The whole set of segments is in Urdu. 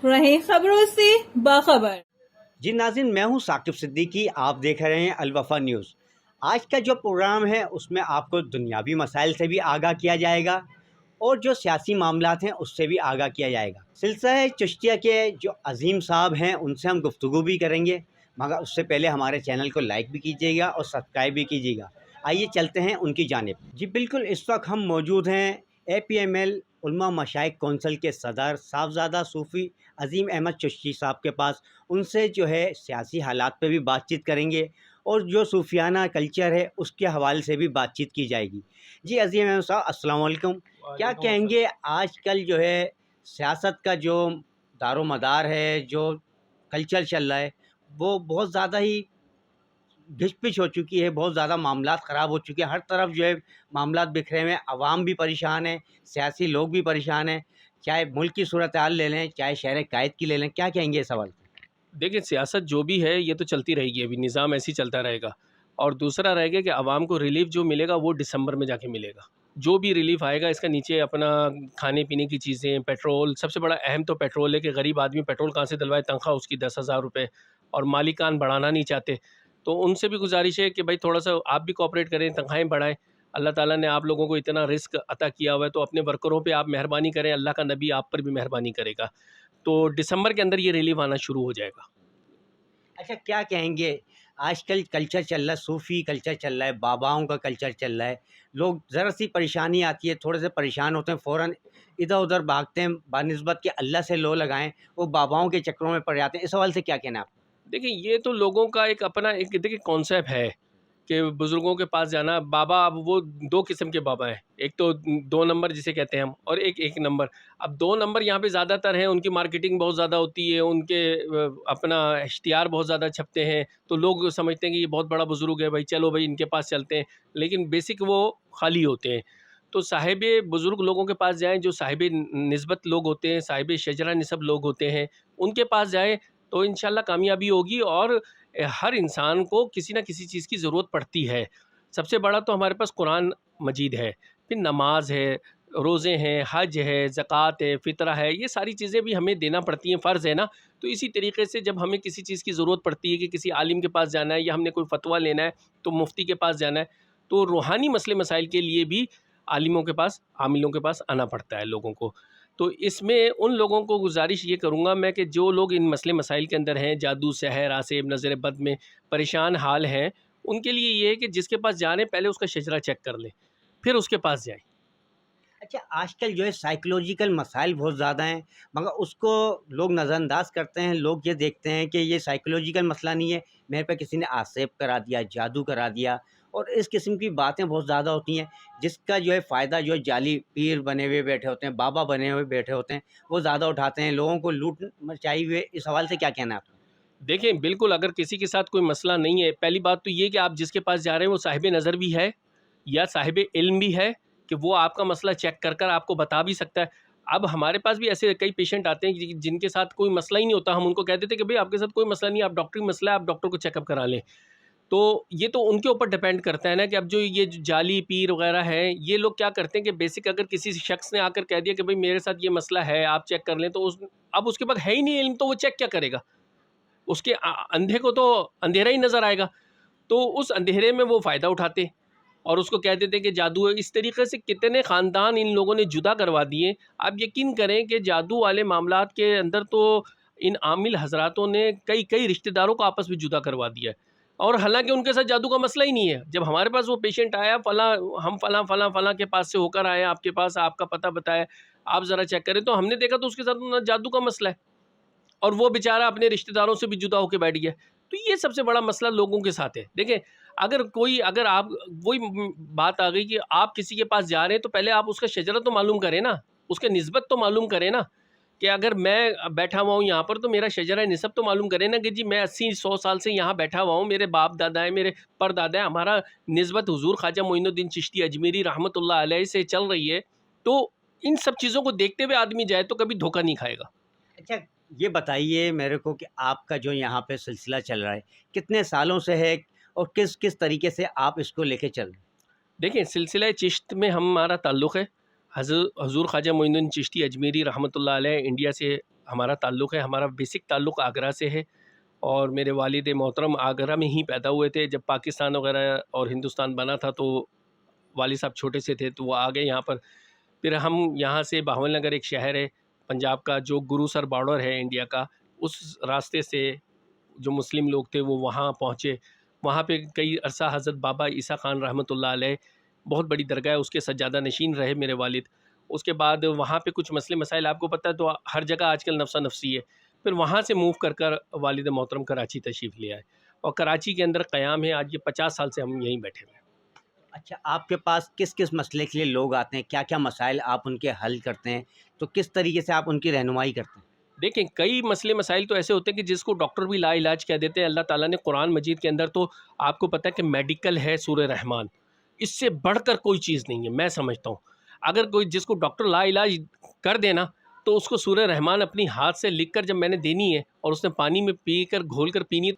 رہیں خبروں سے باخبر۔ جی ناظرین، میں ہوں ثاقب صدیقی، آپ دیکھ رہے ہیں الوفا نیوز۔ آج کا جو پروگرام ہے اس میں آپ کو دنیاوی مسائل سے بھی آگاہ کیا جائے گا اور جو سیاسی معاملات ہیں اس سے بھی آگاہ کیا جائے گا۔ سلسلہ چشتیہ کے جو عظیم صاحب ہیں ان سے ہم گفتگو بھی کریں گے، مگر اس سے پہلے ہمارے چینل کو لائک بھی کیجیے گا اور سبسکرائب بھی کیجیے گا۔ آئیے چلتے ہیں ان کی جانب۔ جی بالکل، اس وقت ہم موجود ہیں اے پی ایم ایل علماء مشائخ کونسل کے صدر صاحبزادہ صوفی عظیم احمد چشتی صاحب کے پاس۔ ان سے جو ہے سیاسی حالات پہ بھی بات چیت کریں گے اور جو صوفیانہ کلچر ہے اس کے حوالے سے بھی بات چیت کی جائے گی۔ جی عظیم احمد صاحب، السلام علیکم۔ کیا کہیں گے، آج کل جو ہے سیاست کا جو دار و مدار ہے، جو کلچر چل رہا ہے، وہ بہت زیادہ ہی گھچ پچ ہو چکی ہے، بہت زیادہ معاملات خراب ہو چکے ہیں، ہر طرف جو ہے معاملات بکھرے ہوئے ہیں، عوام بھی پریشان ہیں، سیاسی لوگ بھی پریشان ہیں، چاہے ملک کی صورتحال لے لیں، چاہے شہر قائد کی لے لیں۔ کیا کہیں گے اس سوال؟ دیکھیں، سیاست جو بھی ہے یہ تو چلتی رہے گی، ابھی نظام ایسے ہی چلتا رہے گا، اور دوسرا رہے گا کہ عوام کو ریلیف جو ملے گا وہ ڈسمبر میں جا کے ملے گا۔ جو بھی ریلیف آئے گا اس کا نیچے اپنا کھانے پینے کی چیزیں، پیٹرول، سب سے بڑا اہم تو پیٹرول ہے کہ غریب آدمی پیٹرول کہاں سے دلوائے، تنخواہ اس کی 10,000 روپے، اور مالکان بڑھانا نہیں چاہتے، تو ان سے بھی گزارش ہے کہ بھائی تھوڑا سا آپ بھی کوآپریٹ کریں، تنخواہیں بڑھائیں۔ اللہ تعالیٰ نے آپ لوگوں کو اتنا رزق عطا کیا ہوا ہے تو اپنے ورکروں پہ آپ مہربانی کریں، اللہ کا نبی آپ پر بھی مہربانی کرے گا، تو ڈسمبر کے اندر یہ ریلیف آنا شروع ہو جائے گا۔ اچھا، کیا کہیں گے، آج کل کلچر چل رہا ہے، صوفی کلچر چل رہا ہے، باباؤں کا کلچر چل رہا ہے، لوگ ذرا سی پریشانی آتی ہے، تھوڑے سے پریشان ہوتے ہیں، فوراً ادھر ادھر بھاگتے ہیں، بنسبت کہ اللہ سے لو لگائیں وہ باباؤں کے چکروں میں پڑ جاتے ہیں۔ اس حوالے سے کیا کہنا آپ؟ دیکھیں، یہ تو لوگوں کا ایک اپنا ایک دیکھیں کانسیپٹ ہے کہ بزرگوں کے پاس جانا۔ بابا اب وہ دو قسم کے بابا ہیں، ایک تو 2 نمبر جسے کہتے ہیں ہم، اور ایک 1 نمبر۔ اب 2 نمبر یہاں پہ زیادہ تر ہیں، ان کی مارکیٹنگ بہت زیادہ ہوتی ہے، ان کے اپنا اشتہار بہت زیادہ چھپتے ہیں، تو لوگ سمجھتے ہیں کہ یہ بہت بڑا بزرگ ہے، بھائی چلو بھائی ان کے پاس چلتے ہیں، لیکن بیسک وہ خالی ہوتے ہیں۔ تو صاحب بزرگ لوگوں کے پاس جائیں، جو صاحب نسبت لوگ ہوتے ہیں، صاحب شجرہ نسب لوگ ہوتے ہیں، ان کے پاس جائیں تو انشاءاللہ کامیابی ہوگی۔ اور ہر انسان کو کسی نہ کسی چیز کی ضرورت پڑتی ہے۔ سب سے بڑا تو ہمارے پاس قرآن مجید ہے، پھر نماز ہے، روزے ہیں، حج ہے، زکوٰۃ ہے، فطرہ ہے، یہ ساری چیزیں بھی ہمیں دینا پڑتی ہیں، فرض ہے نا۔ تو اسی طریقے سے جب ہمیں کسی چیز کی ضرورت پڑتی ہے کہ کسی عالم کے پاس جانا ہے، یا ہم نے کوئی فتویٰ لینا ہے تو مفتی کے پاس جانا ہے، تو روحانی مسئلے مسائل کے لیے بھی عالموں کے پاس، عاملوں کے پاس آنا پڑتا ہے لوگوں کو۔ تو اس میں ان لوگوں کو گزارش یہ کروں گا میں کہ جو لوگ ان مسئلے مسائل کے اندر ہیں، جادو، سحر، آسیب، نظر بد میں پریشان حال ہیں، ان کے لیے یہ ہے کہ جس کے پاس جانے پہلے اس کا شجرہ چیک کر لیں، پھر اس کے پاس جائیں۔ اچھا، آج کل جو ہے سائیکلوجیکل مسائل بہت زیادہ ہیں، مگر اس کو لوگ نظر انداز کرتے ہیں۔ لوگ یہ دیکھتے ہیں کہ یہ سائیکلوجیکل مسئلہ نہیں ہے، میرے پہ کسی نے آسیب کرا دیا، جادو کرا دیا، اور اس قسم کی باتیں بہت زیادہ ہوتی ہیں، جس کا جو ہے فائدہ جو ہے جعلی پیر بنے ہوئے بیٹھے ہوتے ہیں، بابا بنے ہوئے بیٹھے ہوتے ہیں، وہ زیادہ اٹھاتے ہیں، لوگوں کو لوٹ مچائی ہوئے۔ اس حوالے سے کیا کہنا ہے آپ؟ دیکھیں، بالکل اگر کسی کے ساتھ کوئی مسئلہ نہیں ہے، پہلی بات تو یہ کہ آپ جس کے پاس جا رہے ہیں وہ صاحب نظر بھی ہے یا صاحب علم بھی ہے کہ وہ آپ کا مسئلہ چیک کر کر آپ کو بتا بھی سکتا ہے۔ اب ہمارے پاس بھی ایسے کئی پیشنٹ آتے ہیں جن کے ساتھ کوئی مسئلہ ہی نہیں ہوتا، ہم ان کو کہہ دیتے کہ بھئی آپ کے ساتھ کوئی مسئلہ نہیں ہے، آپ ڈاکٹری مسئلہ ہے، آپ ڈاکٹر کو چیک اپ کرا لیں۔ تو یہ تو ان کے اوپر ڈیپینڈ کرتا ہے نا کہ اب جو یہ جعلی پیر وغیرہ ہیں، یہ لوگ کیا کرتے ہیں کہ بیسک اگر کسی شخص نے آ کر کہہ دیا کہ بھئی میرے ساتھ یہ مسئلہ ہے، آپ چیک کر لیں، تو اب اس کے بعد ہے ہی نہیں علم، تو وہ چیک کیا کرے گا؟ اس کے اندھے کو تو اندھیرا ہی نظر آئے گا، تو اس اندھیرے میں وہ فائدہ اٹھاتے اور اس کو کہہ دیتے کہ جادو ہے۔ اس طریقے سے کتنے خاندان ان لوگوں نے جدا کروا دیے۔ آپ یقین کریں کہ جادو والے معاملات کے اندر تو ان عامل حضراتوں نے کئی رشتہ داروں کو آپس میں جدا کروا دیا ہے، اور حالانکہ ان کے ساتھ جادو کا مسئلہ ہی نہیں ہے۔ جب ہمارے پاس وہ پیشنٹ آیا، ہم فلاں کے پاس سے ہو کر آئے، آپ کے پاس، آپ کا پتہ بتایا، آپ ذرا چیک کریں، تو ہم نے دیکھا تو اس کے ساتھ جادو کا مسئلہ ہے، اور وہ بیچارہ اپنے رشتہ داروں سے بھی جدا ہو کے بیٹھ گیا۔ تو یہ سب سے بڑا مسئلہ لوگوں کے ساتھ ہے۔ دیکھیں، اگر آپ وہی بات آ گئی کہ آپ کسی کے پاس جا رہے ہیں تو پہلے آپ اس کا شجرہ تو معلوم کریں نا، اس کے نسبت تو معلوم کریں نا، کہ اگر میں بیٹھا ہوا ہوں یہاں پر تو میرا شجرہ نسب تو معلوم کریں نا کہ جی میں 80-100 سال سے یہاں بیٹھا ہوا ہوں، میرے باپ دادا ہیں، میرے پردادا ہیں، ہمارا نسبت حضور خواجہ معین الدین چشتی اجمیری رحمۃ اللہ علیہ سے چل رہی ہے۔ تو ان سب چیزوں کو دیکھتے ہوئے آدمی جائے تو کبھی دھوکہ نہیں کھائے گا۔ اچھا، یہ بتائیے میرے کو کہ آپ کا جو یہاں پہ سلسلہ چل رہا ہے کتنے سالوں سے ہے، اور کس طریقے سے آپ اس کو لے کے چل رہے ہیں؟ دیکھیں، سلسلہ چشت میں ہمارا تعلق ہے، حضور خواجہ معین الدین چشتی اجمیری رحمۃ اللہ علیہ انڈیا سے ہمارا تعلق ہے. ہمارا بیسک تعلق آگرہ سے ہے اور میرے والد محترم آگرہ میں ہی پیدا ہوئے تھے. جب پاکستان وغیرہ اور ہندوستان بنا تھا تو والد صاحب چھوٹے سے تھے تو وہ آ گئے یہاں پر. پھر ہم یہاں سے بہاول نگر ایک شہر ہے پنجاب کا جو گرو سر بارڈر ہے انڈیا کا, اس راستے سے جو مسلم لوگ تھے وہ وہاں پہنچے. وہاں پہ کئی عرصہ حضرت بابا عیسیٰ خان رحمۃ اللہ علیہ بہت بڑی درگاہ ہے, اس کے سجادہ نشین رہے میرے والد. اس کے بعد وہاں پہ کچھ مسئلے مسائل آپ کو پتہ ہے تو ہر جگہ آج کل نفسا نفسی ہے. پھر وہاں سے موو کر والد محترم کراچی تشریف لے آئے اور کراچی کے اندر قیام ہے. آج یہ 50 سال سے ہم یہیں بیٹھے ہوئے ہیں. اچھا, آپ کے پاس کس کس مسئلے کے لیے لوگ آتے ہیں, کیا کیا مسائل آپ ان کے حل کرتے ہیں, تو کس طریقے سے آپ ان کی رہنمائی کرتے ہیں؟ دیکھیں کئی مسئلے مسائل تو ایسے ہوتے ہیں کہ جس کو ڈاکٹر بھی لا علاج کہہ دیتے ہیں. اللہ تعالیٰ نے قرآن مجید کے اندر تو آپ کو پتہ ہے کہ میڈیکل ہے سورہ رحمان, اس سے بڑھ کر کوئی چیز نہیں ہے. میں سمجھتا ہوں اگر کوئی جس کو ڈاکٹر لا علاج کر دینا تو اس کو سورہ رحمان اپنی ہاتھ سے لکھ کر جب میں نے دینی ہے اور اس نے پانی میں پی کر گھول کر پینی ہے,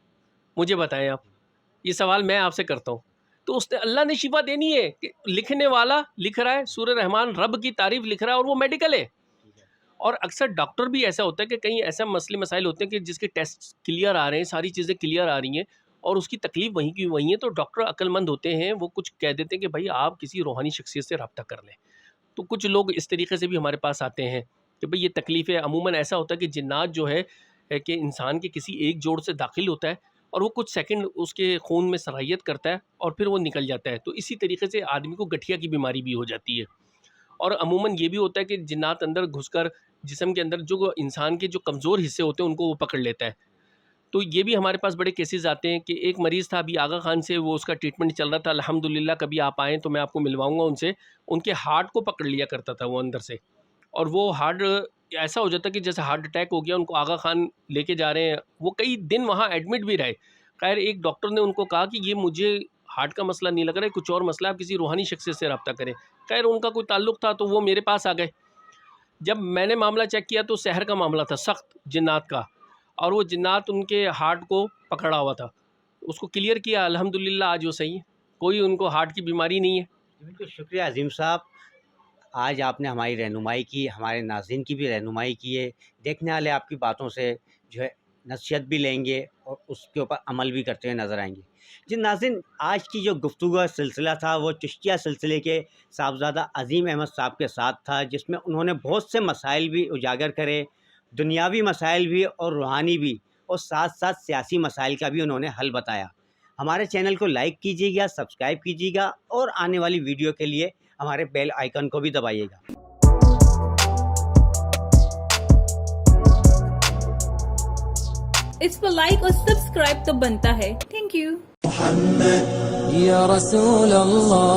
مجھے بتائیں آپ, یہ سوال میں آپ سے کرتا ہوں, تو اس نے اللہ نے شفا دینی ہے کہ لکھنے والا لکھ رہا ہے سورہ رحمان, رب کی تعریف لکھ رہا ہے اور وہ میڈیکل ہے. اور اکثر ڈاکٹر بھی ایسا ہوتا ہے کہ کہیں ایسا مسئلے مسائل ہوتے ہیں کہ جس کے ٹیسٹ کلیئر آ رہے ہیں, ساری چیزیں کلیئر آ رہی ہیں اور اس کی تکلیف وہیں کی وہیں ہے, تو ڈاکٹر عقل مند ہوتے ہیں, وہ کچھ کہہ دیتے ہیں کہ بھائی آپ کسی روحانی شخصیت سے رابطہ کر لیں. تو کچھ لوگ اس طریقے سے بھی ہمارے پاس آتے ہیں کہ بھئی یہ تکلیف ہے. عموماً ایسا ہوتا ہے کہ جنات جو ہے کہ انسان کے کسی ایک جوڑ سے داخل ہوتا ہے اور وہ کچھ سیکنڈ اس کے خون میں صلاحیت کرتا ہے اور پھر وہ نکل جاتا ہے. تو اسی طریقے سے آدمی کو گٹھیا کی بیماری بھی ہو جاتی ہے. اور عموماً یہ بھی ہوتا ہے کہ جنات اندر گھس کر جسم کے اندر جو انسان کے جو کمزور حصے ہوتے ہیں ان کو وہ پکڑ لیتا ہے. تو یہ بھی ہمارے پاس بڑے کیسز آتے ہیں کہ ایک مریض تھا ابھی آغا خان سے, وہ اس کا ٹریٹمنٹ چل رہا تھا الحمدللہ. کبھی آپ آئیں تو میں آپ کو ملواؤں گا ان سے. ان کے ہارٹ کو پکڑ لیا کرتا تھا وہ اندر سے, اور وہ ہارٹ ایسا ہو جاتا کہ جیسے ہارٹ اٹیک ہو گیا. ان کو آغا خان لے کے جا رہے ہیں, وہ کئی دن وہاں ایڈمٹ بھی رہے. خیر ایک ڈاکٹر نے ان کو کہا کہ یہ مجھے ہارٹ کا مسئلہ نہیں لگ رہا ہے, کچھ اور مسئلہ, آپ کسی روحانی شخصیت سے رابطہ کریں. خیر ان کا کوئی تعلق تھا تو وہ میرے پاس آ گئے. جب میں نے معاملہ چیک کیا تو سحر کا معاملہ تھا, سخت جنات کا, اور وہ جنات ان کے ہارٹ کو پکڑا ہوا تھا. اس کو کلیئر کیا الحمدللہ, آج وہ صحیح ہے, کوئی ان کو ہارٹ کی بیماری نہیں ہے. بالکل شکریہ عظیم صاحب, آج آپ نے ہماری رہنمائی کی, ہمارے ناظرین کی بھی رہنمائی کی ہے. دیکھنے والے آپ کی باتوں سے جو ہے نصیحت بھی لیں گے اور اس کے اوپر عمل بھی کرتے ہوئے نظر آئیں گے. جی ناظرین, آج کی جو گفتگو کا سلسلہ تھا وہ چشتیہ سلسلے کے صاحبزادہ عظیم احمد صاحب کے ساتھ تھا, جس میں انہوں نے بہت سے مسائل بھی اجاگر کرے, دنیاوی مسائل بھی اور روحانی بھی, اور ساتھ ساتھ سیاسی مسائل کا بھی انہوں نے حل بتایا. ہمارے چینل کو لائک کیجیے گا, سبسکرائب کیجیے گا, اور آنے والی ویڈیو کے لیے ہمارے بیل آئیکن کو بھی دبائیے گا. اس پر لائک اور سبسکرائب تو بنتا ہے. Thank you. محمد یا رسول اللہ.